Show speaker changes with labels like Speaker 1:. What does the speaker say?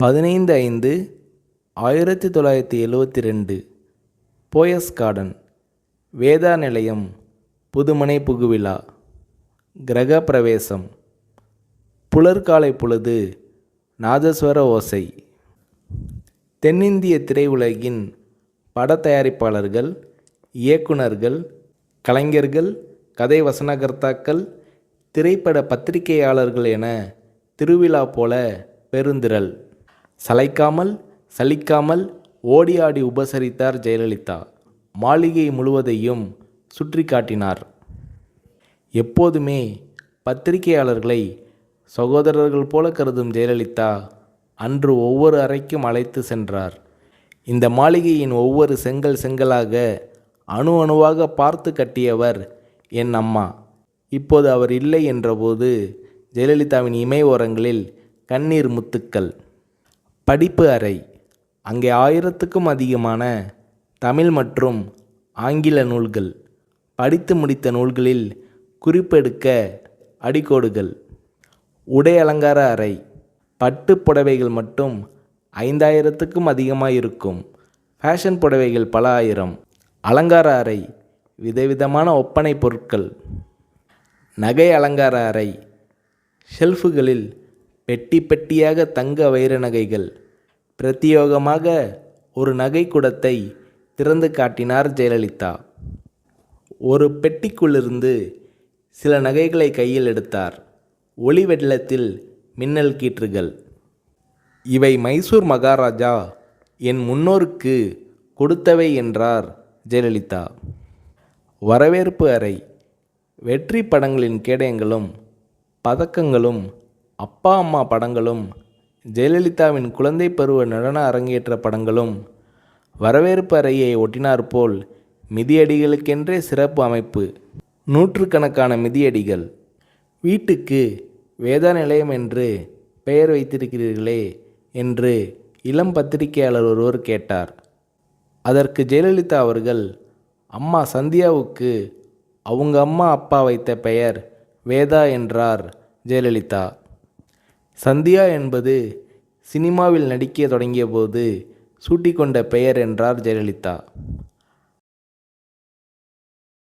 Speaker 1: 15/5/1972 Poes garden, Veda நிலையம், புதுமனை புகுவிழா, கிரக பிரவேசம், புலர்காலை பொழுது, நாதஸ்வர ஓசை. தென்னிந்திய திரையுலகின் பட தயாரிப்பாளர்கள், இயக்குனர்கள், கலைஞர்கள், கதை வசனகர்த்தாக்கள், திரைப்பட பத்திரிகையாளர்கள் என திருவிழா போல பெருந்திரள். சளைக்காமல் சலிக்காமல் ஓடி ஆடி உபசரித்தார் ஜெயலலிதா. மாளிகை முழுவதையும் சுற்றி காட்டினார். எப்போதுமே பத்திரிகையாளர்களை சகோதரர்கள் போல கருதும் ஜெயலலிதா அன்று ஒவ்வொரு அறைக்கும் அழைத்து சென்றார். இந்த மாளிகையின் ஒவ்வொரு செங்கல் செங்கலாக அணு அணுவாக பார்த்து கட்டியவர் என் அம்மா. இப்போது அவர் இல்லை என்றபோது ஜெயலலிதாவின் இமை ஓரங்களில் கண்ணீர் முத்துக்கள். படிப்பு அறை. அங்கே 1000க்கும் அதிகமான தமிழ் மற்றும் ஆங்கில நூல்கள், படித்து முடித்த நூல்களில் குறிப்பெடுக்க அடிக்கோடுகள். உடை அலங்கார அறை. பட்டு புடவைகள் மட்டும் 5000க்கும் அதிகமாக இருக்கும். ஃபேஷன் புடவைகள் பல ஆயிரம். அலங்கார அறை. விதவிதமான ஒப்பனை பொருட்கள். நகை அலங்கார அறை. ஷெல்ஃபுகளில் பெட்டி பெட்டியாக தங்க வைர நகைகள். பிரத்தியோகமாக ஒரு நகை குடத்தை திறந்து காட்டினார் ஜெயலலிதா. ஒரு பெட்டிக்குள்ளிருந்து சில நகைகளை கையில் எடுத்தார். ஒளி வெள்ளத்தில் மின்னல் கீற்றுகள். இவை மைசூர் மகாராஜா என் முன்னோருக்கு கொடுத்தவை என்றார் ஜெயலலிதா. வரவேற்பு அறை. வெற்றி படங்களின் கேடயங்களும் பதக்கங்களும், அப்பா அம்மா படங்களும், ஜெயலலிதாவின் குழந்தை பருவ நடன அரங்கேற்ற படங்களும் வரவேற்பு அறையை ஒட்டினாற்போல் மிதியடிகளுக்கென்றே சிறப்பு அமைப்பு. நூற்றுக்கணக்கான மிதியடிகள். வீட்டுக்கு வேதா நிலையம் என்று பெயர் வைத்திருக்கிறீர்களே என்று இளம் பத்திரிகையாளர் ஒருவர் கேட்டார். அதற்கு ஜெயலலிதா அவர்கள், அம்மா சந்தியாவுக்கு அவங்க அம்மா அப்பா வைத்த பெயர் வேதா என்றார் ஜெயலலிதா. சந்தியா என்பது சினிமாவில் நடிக்க தொடங்கிய போது சூட்டிக்கொண்ட பெயர் என்றார் ஜெயலலிதா.